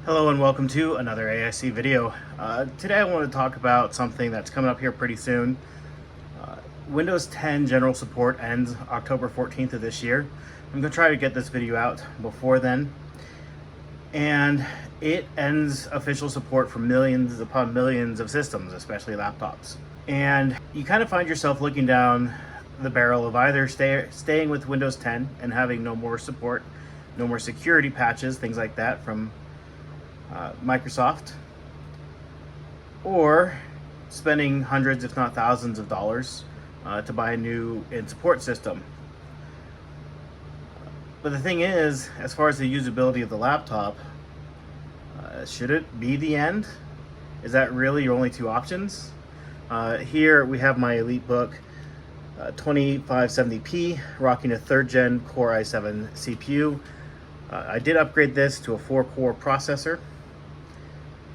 Hello and welcome to another AIC video. Today I want to talk about something that's coming up here pretty soon. Windows 10 general support ends October 14th of this year. I'm going to try to get this video out before then. And it ends official support for millions upon millions of systems, especially laptops. And you kind of find yourself looking down the barrel of either staying with Windows 10 and having no more support, no more security patches, things like that from Microsoft, or spending hundreds if not thousands of dollars to buy a new support system. But the thing is, as far as the usability of the laptop, should it be the end? Is that really your only two options? Here we have my EliteBook 2570p rocking a 3rd gen Core i7 CPU. I did upgrade this to a 4-core processor,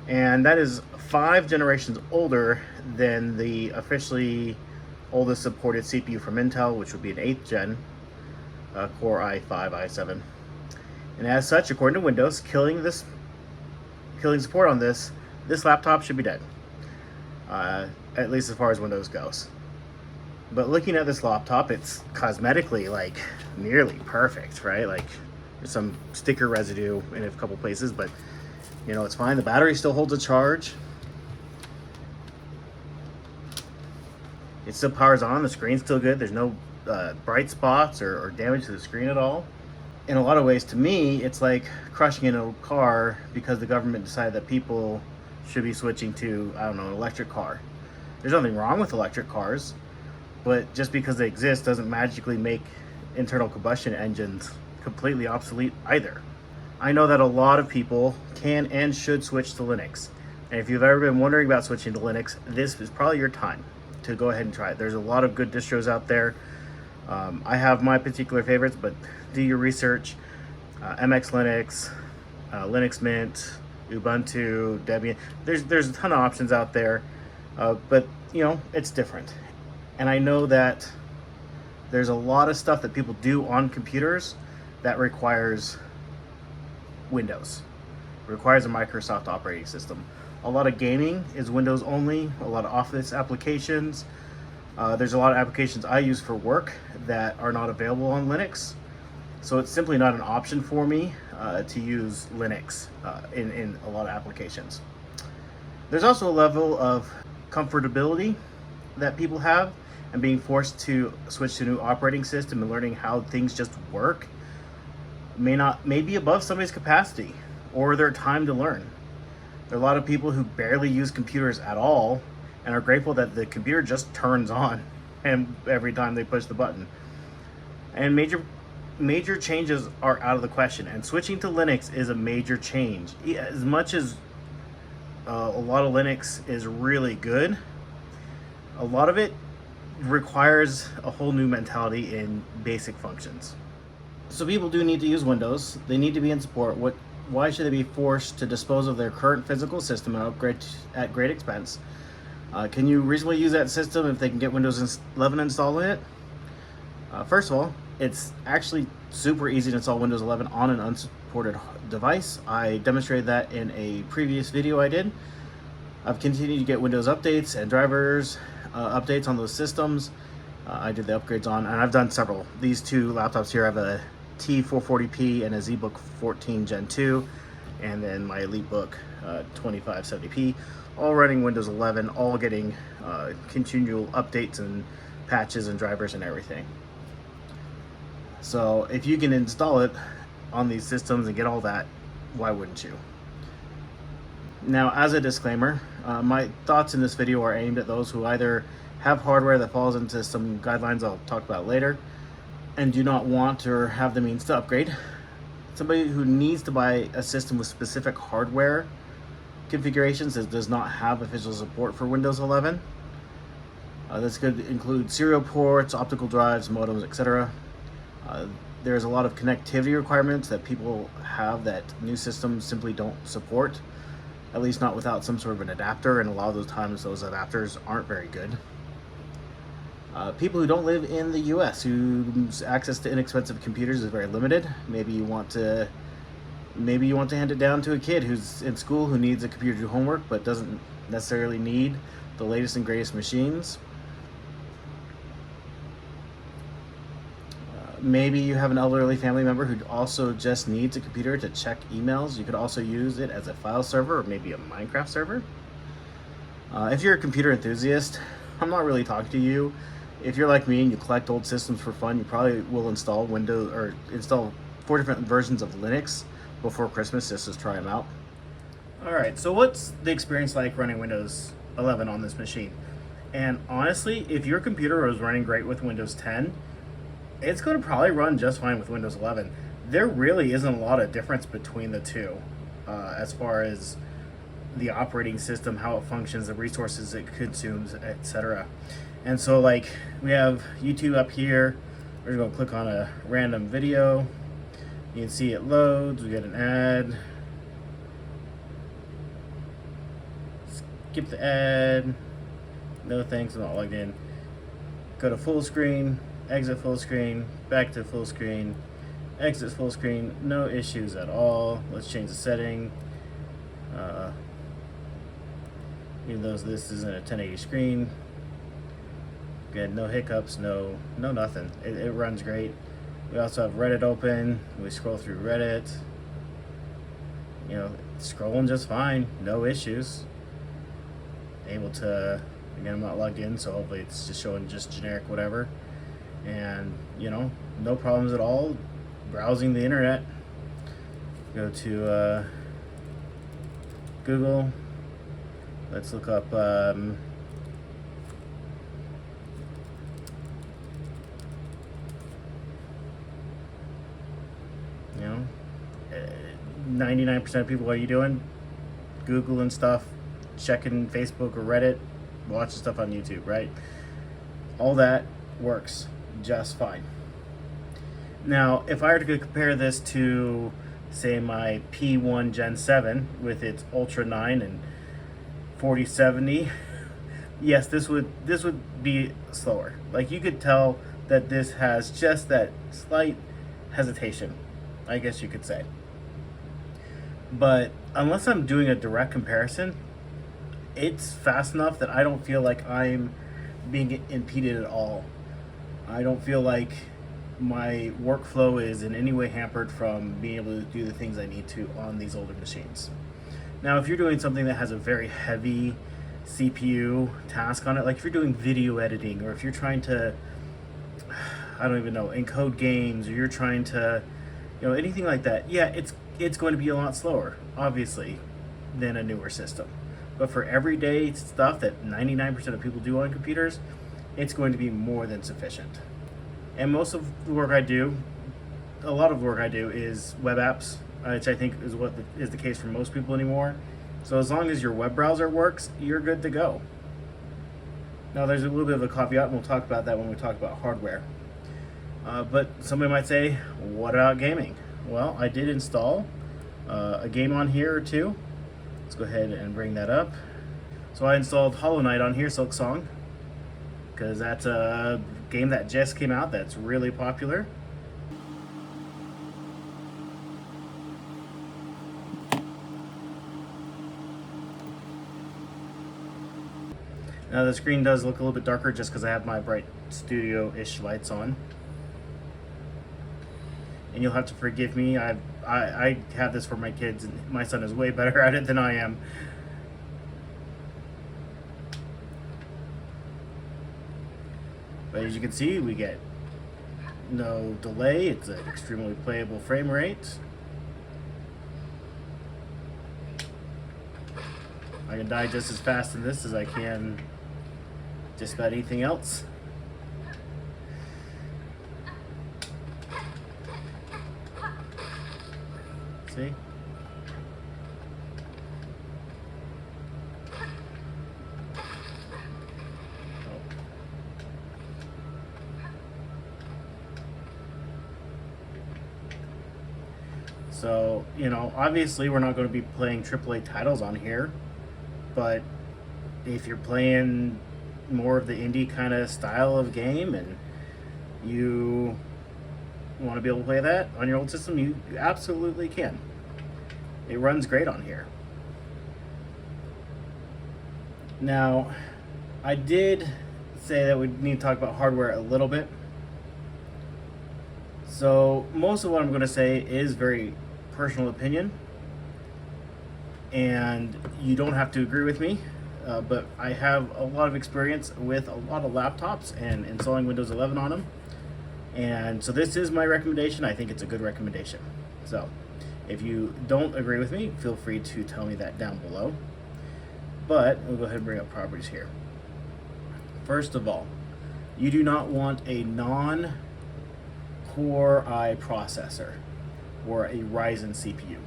and that is 5 generations older than the officially oldest supported CPU from Intel, which would be an 8th gen Core i5, i7. And as such, according to Windows, killing support on this laptop should be dead, at least as far as Windows goes. But looking at this laptop, it's cosmetically like nearly perfect, right? Like there's some sticker residue in a couple places, but you know, it's fine. The battery still holds a charge. It still powers on. The screen's still good. There's no bright spots or damage to the screen at all. In a lot of ways, to me, it's like crushing in a car because the government decided that people should be switching to, I don't know, an electric car. There's nothing wrong with electric cars, but just because they exist doesn't magically make internal combustion engines completely obsolete either. I know that a lot of people can and should switch to Linux. And if you've ever been wondering about switching to Linux, this is probably your time to go ahead and try it. There's a lot of good distros out there. I have my particular favorites, but do your research. MX Linux, Linux Mint, Ubuntu, Debian. There's a ton of options out there, but you know, it's different. And I know that there's a lot of stuff that people do on computers that requires Windows. It requires a Microsoft operating system. A lot of gaming is Windows only, a lot of Office applications. There's a lot of applications I use for work that are not available on Linux. So it's simply not an option for me to use Linux in a lot of applications. There's also a level of comfortability that people have, and being forced to switch to a new operating system and learning how things just work may be above somebody's capacity or their time to learn. There are a lot of people who barely use computers at all and are grateful that the computer just turns on and every time they push the button. And major changes are out of the question, and switching to Linux is a major change. As much as a lot of Linux is really good, a lot of it requires a whole new mentality in basic functions. So people do need to use Windows. They need to be in support. Why should they be forced to dispose of their current physical system and upgrade at great expense? Can you reasonably use that system if they can get Windows 11 installed in it? First of all, it's actually super easy to install Windows 11 on an unsupported device. I demonstrated that in a previous video I did. I've continued to get Windows updates and drivers updates on those systems. I did the upgrades on, and I've done several. These two laptops here have a T440p and a ZBook 14 Gen 2, and then my EliteBook 2570p, all running Windows 11, all getting continual updates and patches and drivers and everything. So if you can install it on these systems and get all that, why wouldn't you? Now, as a disclaimer, my thoughts in this video are aimed at those who either have hardware that falls into some guidelines I'll talk about later and do not want or have the means to upgrade. Somebody who needs to buy a system with specific hardware configurations that does not have official support for Windows 11. This could include serial ports, optical drives, modems, etc. There's a lot of connectivity requirements that people have that new systems simply don't support, at least not without some sort of an adapter, and a lot of those times those adapters aren't very good. People who don't live in the US, whose access to inexpensive computers is very limited. Maybe you want to Maybe you want to hand it down to a kid who's in school who needs a computer to do homework but doesn't necessarily need the latest and greatest machines. Maybe you have an elderly family member who also just needs a computer to check emails. You could also use it as a file server or maybe a Minecraft server. If you're a computer enthusiast, I'm not really talking to you. If you're like me and you collect old systems for fun, you probably will install Windows or install 4 different versions of Linux before Christmas just to try them out. Alright, so what's the experience like running Windows 11 on this machine? And honestly, if your computer was running great with Windows 10, it's going to probably run just fine with Windows 11. There really isn't a lot of difference between the two as far as the operating system, how it functions, the resources it consumes, etc. And so like we have YouTube up here. We're going to click on a random video. You can see it loads. We get an ad. Skip the ad. No thanks, I'm not logged in. Go to full screen. Exit full screen, back to full screen, exit full screen, no issues at all. Let's change the setting. Even though this isn't a 1080 screen, good, no hiccups, no nothing. It runs great. We also have Reddit open. We scroll through Reddit. You know, scrolling just fine, no issues. Able to, again, I'm not logged in, so hopefully it's just showing just generic whatever. And you know, no problems at all browsing the internet. Go to Google. Let's look up you know, 99% of people, what are you doing? Googling stuff, checking Facebook or Reddit, watching stuff on YouTube, right? All that works just fine. Now, if I were to compare this to, say, my P1 Gen 7 with its Ultra 9 and 4070, yes, this would be slower. Like, you could tell that this has just that slight hesitation, I guess you could say. But unless I'm doing a direct comparison, it's fast enough that I don't feel like I'm being impeded at all. I don't feel like my workflow is in any way hampered from being able to do the things I need to on these older machines. Now, if you're doing something that has a very heavy CPU task on it, like if you're doing video editing, or if you're trying to, I don't even know, encode games, or you're trying to, you know, anything like that, yeah, it's going to be a lot slower, obviously, than a newer system. But for everyday stuff that 99% of people do on computers, it's going to be more than sufficient. And most of the work I do, a lot of the work I do is web apps, which I think is what is the case for most people anymore. So as long as your web browser works, you're good to go. Now there's a little bit of a caveat, and we'll talk about that when we talk about hardware. But somebody might say, what about gaming? Well, I did install a game on here or two. Let's go ahead and bring that up. So I installed Hollow Knight on here, Silksong, because that's a game that just came out that's really popular. Now the screen does look a little bit darker just because I have my bright studio-ish lights on. And you'll have to forgive me, I have this for my kids, and my son is way better at it than I am. But as you can see, we get no delay. It's an extremely playable frame rate. I can die just as fast in this as I can just about anything else. See? So, you know, obviously we're not going to be playing AAA titles on here, but if you're playing more of the indie kind of style of game and you want to be able to play that on your old system, you absolutely can. It runs great on here. Now, I did say that we need to talk about hardware a little bit. So most of what I'm going to say is very personal opinion, and you don't have to agree with me, but I have a lot of experience with a lot of laptops and installing Windows 11 on them, and so this is my recommendation. I think it's a good recommendation. So if you don't agree with me, feel free to tell me that down below, but we'll go ahead and bring up properties here. First of all, you do not want a non-Core i processor or a Ryzen CPU.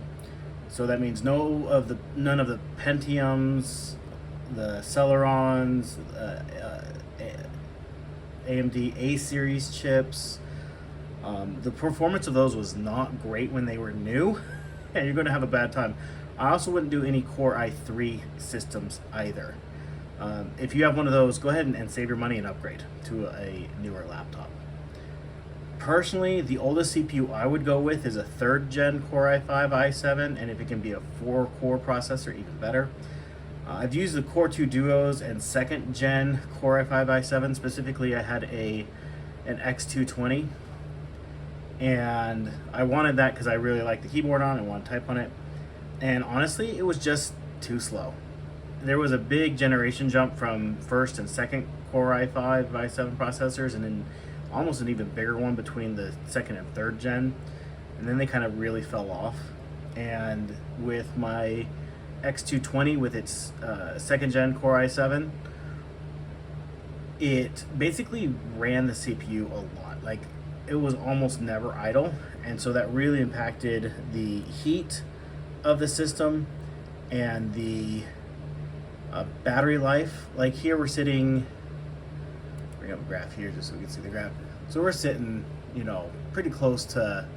So that means none of the Pentiums, the Celerons, AMD A series chips. The performance of those was not great when they were new, and you're going to have a bad time. I also wouldn't do any Core i3 systems either. If you have one of those, go ahead and save your money and upgrade to a newer laptop. Personally, the oldest CPU I would go with is a 3rd gen Core i5, i7, and if it can be a 4-core processor, even better. I've used the Core 2 Duos and 2nd gen Core i5, i7. Specifically, I had an X220, and I wanted that because I really liked the keyboard on it and wanted to type on it. And honestly, it was just too slow. There was a big generation jump from 1st and 2nd Core i5, i7 processors, and then almost an even bigger one between the 2nd and 3rd gen, and then they kind of really fell off. And with my X220 with its 2nd gen Core i7, it basically ran the CPU a lot. Like, it was almost never idle, and so that really impacted the heat of the system and the battery life. Like here we're sitting, bring up a graph here just so we can see the graph. So we're sitting, pretty close to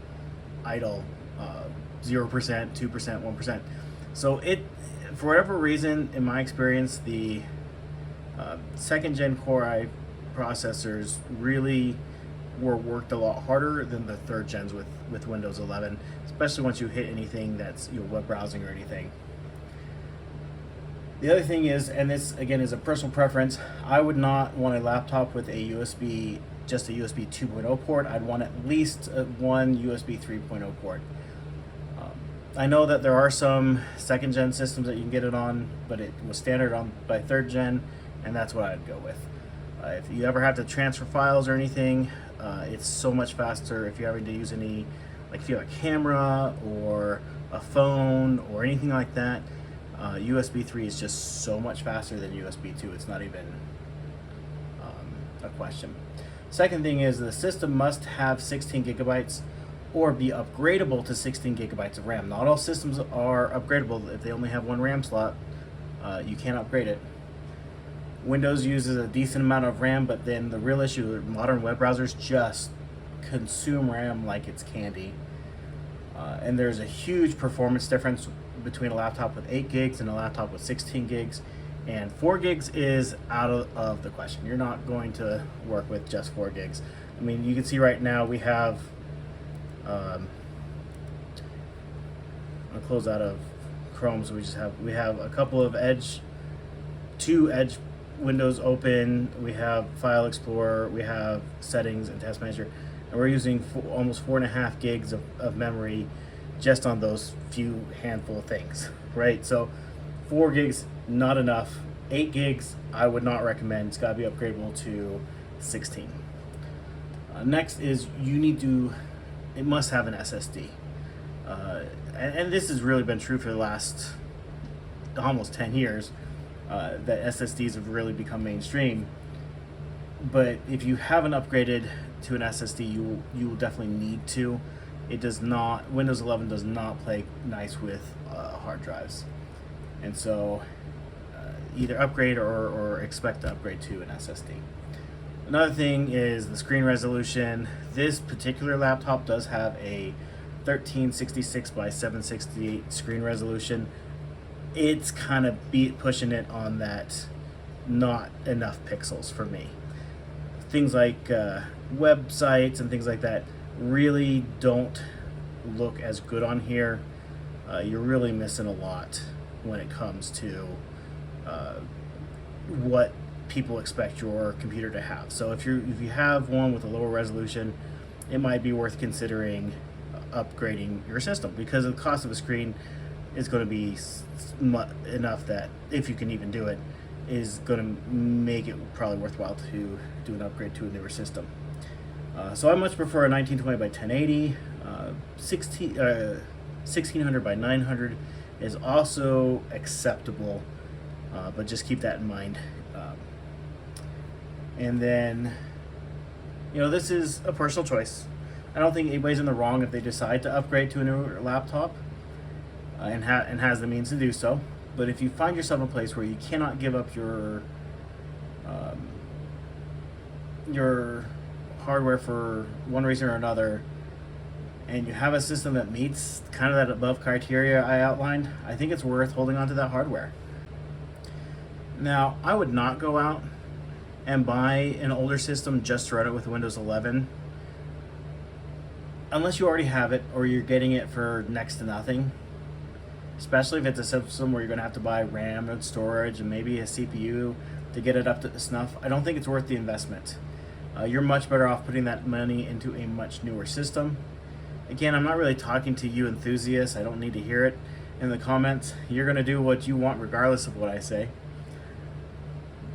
idle, 0%, 2%, 1%. So it, for whatever reason, in my experience, the 2nd gen Core i processors really were worked a lot harder than the 3rd gens with Windows 11, especially once you hit anything that's web browsing or anything. The other thing is, and this again is a personal preference, I would not want a laptop with just a USB 2.0 port. I'd want at least one USB 3.0 port. I know that there are some 2nd gen systems that you can get it on, but it was standard by 3rd gen, and that's what I'd go with. If you ever have to transfer files or anything, it's so much faster. If you're having to use any, like if you have a camera or a phone or anything like that, USB 3 is just so much faster than USB 2. It's not even a question. Second thing is the system must have 16 gigabytes or be upgradable to 16 gigabytes of RAM. Not all systems are upgradable. If they only have one RAM slot, you can't upgrade it. Windows uses a decent amount of RAM, but then the real issue is modern web browsers just consume RAM like it's candy. And there's a huge performance difference between a laptop with 8 gigs and a laptop with 16 gigs. And 4 gigs is out of the question. You're not going to work with just 4 gigs. I mean, you can see right now we have, I'll close out of Chrome, so we have a couple of two Edge windows open. We have File Explorer, we have Settings and Task Manager, and we're using almost 4.5 gigs of memory just on those few handful of things, right? So 4 gigs, not enough. 8 gigs, I would not recommend. It's got to be upgradable to 16. Next is it must have an SSD. And this has really been true for the last almost 10 years, that SSDs have really become mainstream. But if you haven't upgraded to an SSD, you will definitely need to. Windows 11 does not play nice with hard drives. And so either upgrade or expect to upgrade to an SSD. Another thing is the screen resolution. This particular laptop does have a 1366 by 768 screen resolution. It's kind of pushing it on that not enough pixels for me. Things like websites and things like that really don't look as good on here. you're really missing a lot when it comes to uh, what people expect your computer to have. So if you have one with a lower resolution, it might be worth considering upgrading your system, because the cost of a screen is going to be enough that, if you can even do it, is going to make it probably worthwhile to do an upgrade to a newer system. So I much prefer a 1920 by 1080. 1600 by 900 is also acceptable, but just keep that in mind. And then, this is a personal choice. I don't think anybody's in the wrong if they decide to upgrade to a newer laptop and has the means to do so. But if you find yourself in a place where you cannot give up your hardware for one reason or another, and you have a system that meets kind of that above criteria I outlined, I think it's worth holding on to that hardware. Now, I would not go out and buy an older system just to run it with Windows 11 unless you already have it or you're getting it for next to nothing, especially if it's a system where you're going to have to buy RAM and storage and maybe a CPU to get it up to snuff. I don't think it's worth the investment. You're much better off putting that money into a much newer system. Again, I'm not really talking to you enthusiasts. I don't need to hear it in the comments. You're going to do what you want regardless of what I say.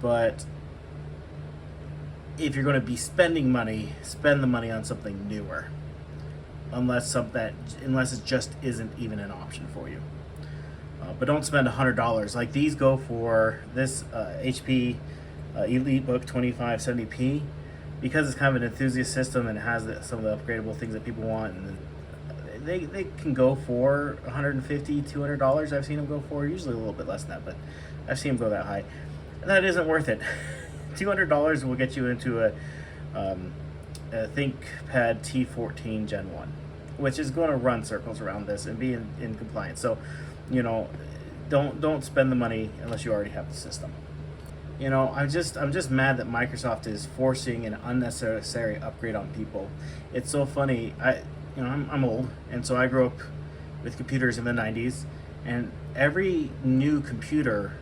But if you're going to be spending money, spend the money on something newer. Unless it just isn't even an option for you. But don't spend $100. Like these go for this HP EliteBook 2570p, because it's kind of an enthusiast system and it has some of the upgradable things that people want, and they can go for $150, $200. I've seen them go for usually a little bit less than that, but I've seen them go that high. And that isn't worth it. $200 will get you into a ThinkPad T14 Gen 1, which is going to run circles around this and be in compliance. So, don't spend the money unless you already have the system. I'm just mad that Microsoft is forcing an unnecessary upgrade on people. It's so funny. I'm old, and so I grew up with computers in the 90s, and every new computer,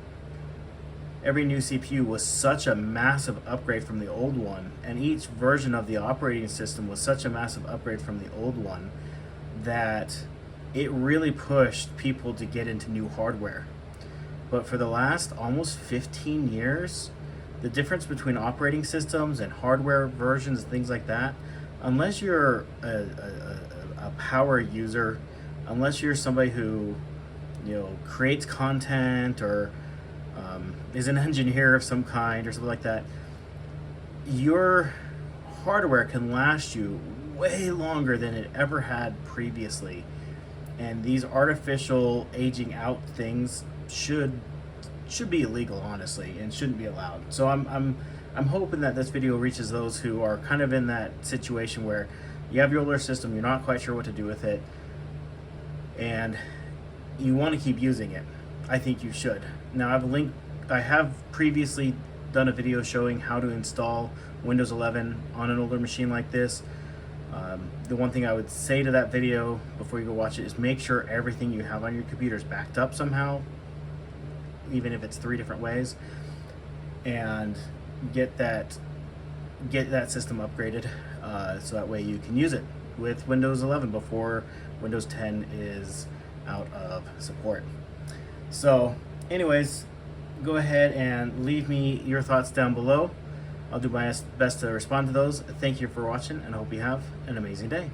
every new CPU was such a massive upgrade from the old one, and each version of the operating system was such a massive upgrade from the old one that it really pushed people to get into new hardware. But for the last almost 15 years, the difference between operating systems and hardware versions, things like that, unless you're a power user, unless you're somebody who creates content or is an engineer of some kind or something like that, your hardware can last you way longer than it ever had previously. And these artificial aging out things should be illegal, honestly, and shouldn't be allowed. So I'm hoping that this video reaches those who are kind of in that situation where you have your older system, you're not quite sure what to do with it, and you want to keep using it. I think you should. Now I have previously done a video showing how to install Windows 11 on an older machine like this. The one thing I would say to that video before you go watch it is make sure everything you have on your computer is backed up somehow, even if it's 3 different ways, and get that system upgraded so that way you can use it with Windows 11 before Windows 10 is out of support. So anyways, go ahead and leave me your thoughts down below. I'll do my best to respond to those. Thank you for watching, and I hope you have an amazing day.